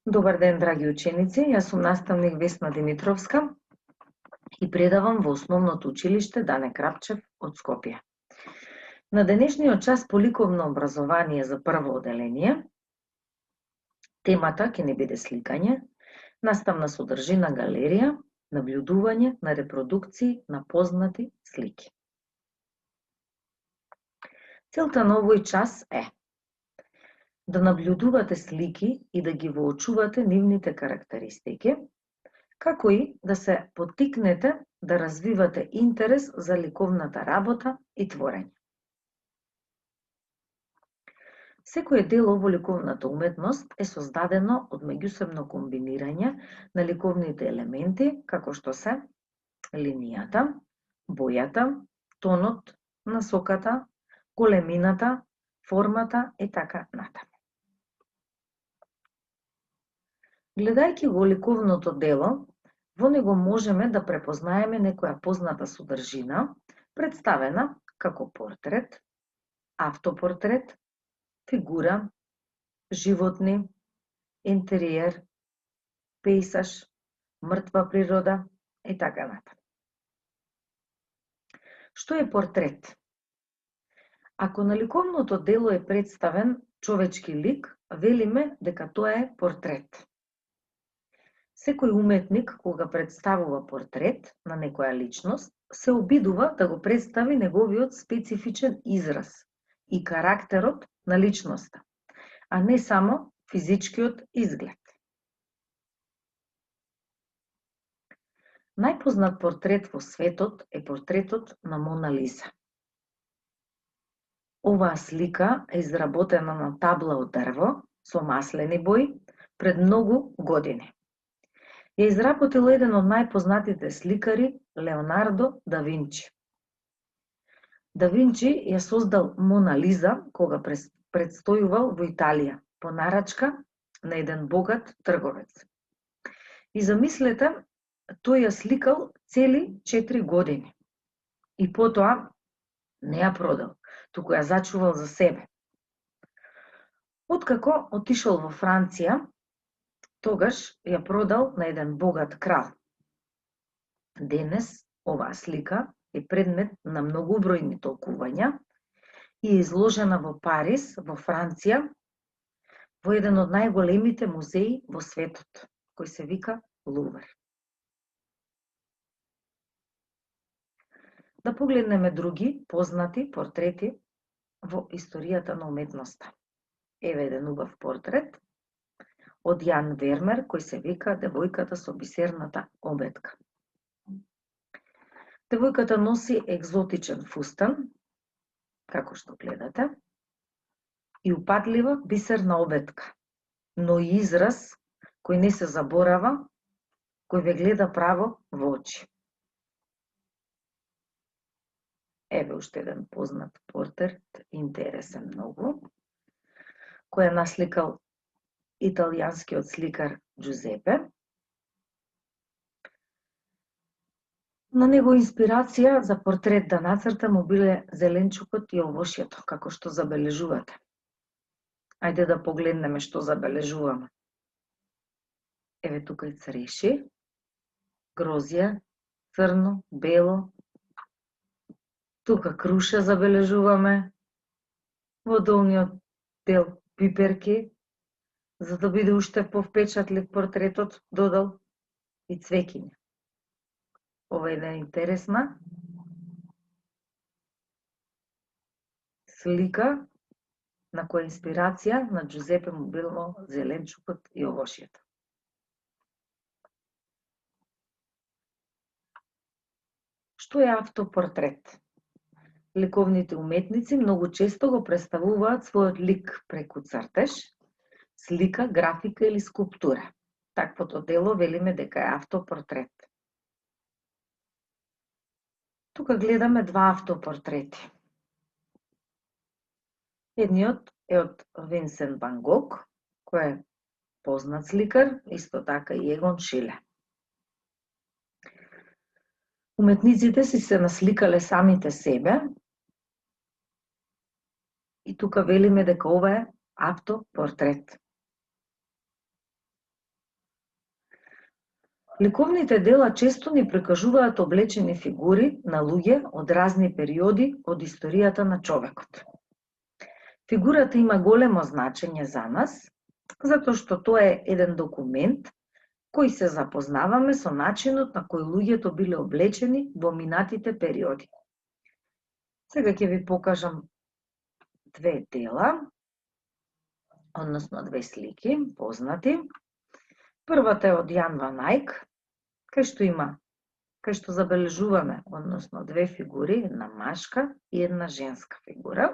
Добар ден, драги ученици, јас сум наставник Весна Димитровска и предавам во Основното училиште Дане Крапчев од Скопје. На денешниот час по ликовно образование за прво оделение, темата ќе ни биде сликање, наставна содржина галерија, наблюдување на репродукции на познати слики. Целта на овој час е да наблюдувате слики и да ги воочувате нивните карактеристики, како и да се поттикнете да развивате интерес за ликовната работа и творење. Секој дело во ликовната уметност е создадено од меѓусебно комбинирање на ликовните елементи, како што се линијата, бојата, тонот, насоката, големината, формата и така натаму. Гледајќи го ликовното дело, во него можеме да препознаеме некоја позната содржина, представена како портрет, автопортрет, фигура, животни, интериер, пейсаж, мртва природа и така натаму. Што е портрет? Ако на ликовното дело е представен човечки лик, велиме дека тоа е портрет. Секој уметник, кога представува портрет на некоја личност, се обидува да го представи неговиот специфичен израз и карактерот на личноста, а не само физичкиот изглед. Најпознат портрет во светот е портретот на Мона Лиза. Оваа слика е изработена на табла од дрво со маслени бои пред многу години. Ја изработил еден од најпознатите сликари Леонардо да Винчи. Да Винчи ја создал Мона Лиза кога предстојувал во Италија по нарачка на еден богат трговец. И замислете, тој ја сликал цели 4 години и потоа не ја продал, туку ја зачувал за себе. Откако отишол во Франција, тогаш ја продал на еден богат крал. Денес оваа слика е предмет на многубројни толкувања и е изложена во Париз, во Франција, во еден од најголемите музеи во светот, кој се вика Лувр. Да погледнеме други познати портрети во историјата на уметноста. Еве еден убав портрет од Јан Вермеер, кој се вика Девојката со бисерната обетка. Девојката носи екзотичен фустан, како што гледате, и упатлива бисерна обетка, но и израз кој не се заборава, кој ве гледа право во очи. Еве уште еден познат портрет, интересен многу, кој е насликал италијанскиот сликар Джузепе. На него инспирација за портрет да нацрта му биле зеленчукот и овошјето, како што забележувате. Ајде да погледнеме што забележуваме. Еве тука и цреши, грозје, црно, бело. Тука круша забележуваме, во долниот дел пиперки, за да биде уште повпечатлив портретот, додал и цвеќиња. Ова е една интересна слика на која инспирација на Джузепе му било зеленчукот и овошјето. Што е автопортрет? Ликовните уметници многу често го представуваат својот лик преку цртеж, слика, графика или скулптура. Таквото дело велиме дека е автопортрет. Тука гледаме два автопортрети. Едниот е од Винсент ван Гог, кој е познат сликар, исто така и Егон Шиле. Уметниците си се насликале самите себе и тука велиме дека ова е автопортрет. Ликовните дела често ни прикажуваат облечени фигури на луѓе од разни периоди од историјата на човекот. Фигурата има големо значење за нас, затоа што тоа е еден документ кој се запознаваме со начинот на кој луѓето биле облечени во минатите периоди. Сега ќе ви покажам две дела, односно две слики, познати. Првата е од Јан ван Eyck, кај што забележуваме, односно две фигури, една машка и една женска фигура.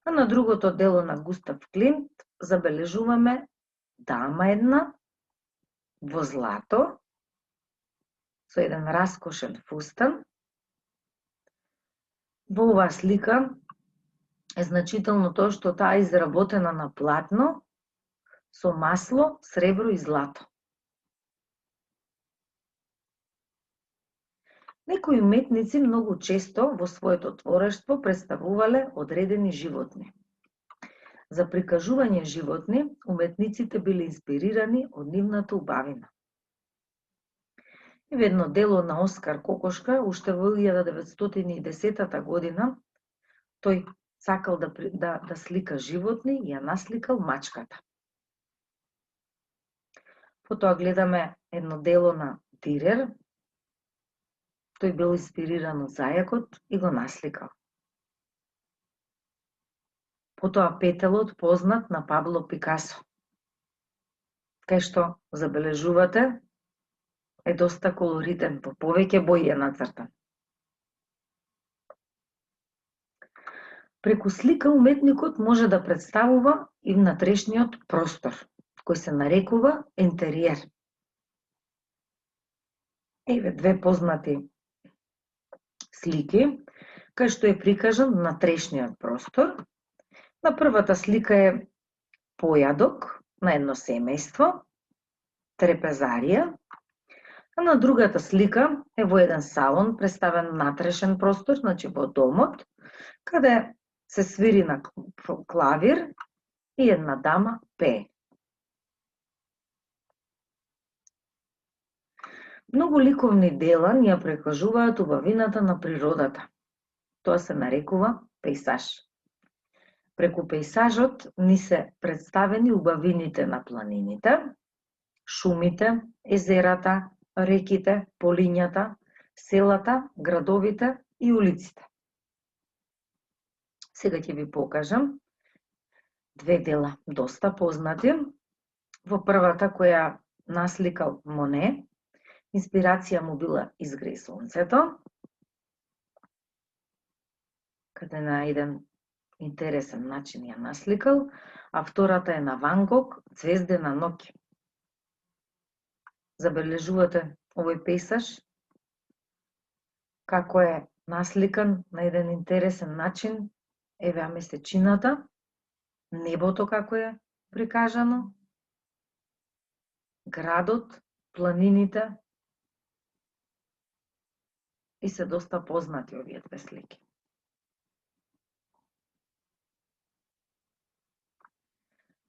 А на другото дело на Густав Климт забележуваме дама една во злато, со еден раскошен фустан. Во оваа слика е значително тоа што таа е изработена на платно со масло, сребро и злато. Некои уметници многу често во своето творештво представувале одредени животни. За прикажување животни, уметниците биле инспирирани од нивната убавина. Еве едно дело на Оскар Кокошка, уште во 1910 година, тој сакал да слика животни и ја насликал мачката. Потоа гледаме едно дело на Дирер, тој бил инспириран од зајакот и го насликал. Потоа петелот познат на Пабло Пикасо, кај што забележувате е доста колоритен, по повеќе бои е нацртан. Преку слика уметникот може да представува и внатрешниот простор, кој се нарекува интериер. Еве две познати слики, кај што е прикажан внатрешниот простор. На првата слика е појадок на едно семејство, трепезарија, а на другата слика е во еден салон представен внатрешен простор, значи во домот, каде се свири на клавир и една дама пее. Многу ликовни дела ни ја прикажуваат убавината на природата. Тоа се нарекува пејсаж. Преку пејсажот ни се представени убавините на планините, шумите, езерата, реките, полињата, селата, градовите и улиците. Сега ќе ви покажам две дела доста познати. Во првата која насликал Моне, инспирација му била Изгреј сонцето, каде на еден интересен начин ја насликал, а втората е на Ван Гог, Звездена ноќ. Забележувате овој пејсаж, како е насликан на еден интересен начин, еве месечината, небото како е прикажано, градот, планините, и се доста познати овие две слики.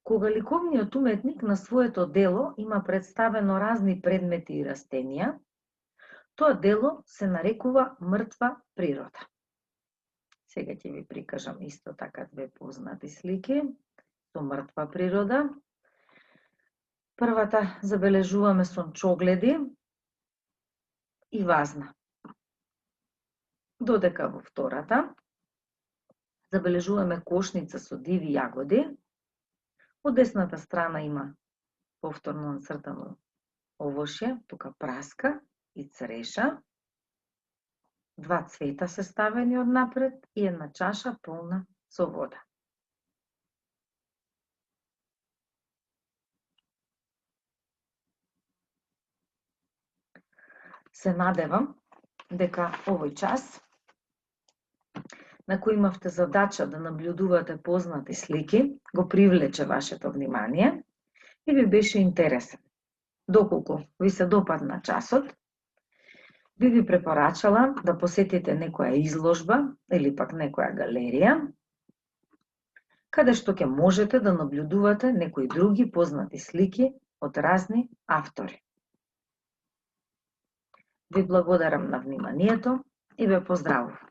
Кога ликовниот уметник на своето дело има представено разни предмети и растенија, тоа дело се нарекува мртва природа. Сега ќе ви прикажам исто така две познати слики со мртва природа. Првата забележуваме сончогледи и вазна. Додека во втората забележуваме кошница со диви јагоди. Од десната страна има повторно нацртано овошје, тука праска и цреша. Два цвета се ставени однапред и една чаша полна со вода. Се надевам дека овој час на кој имавте задача да наблюдувате познати слики, го привлече вашето внимание и ви беше интересен. Доколку ви се допадна часот, би ви препорачала да посетите некоја изложба или пак некоја галерија, каде што ќе можете да наблюдувате некои други познати слики од разни автори. Ви благодарам на вниманието и ве поздравувам.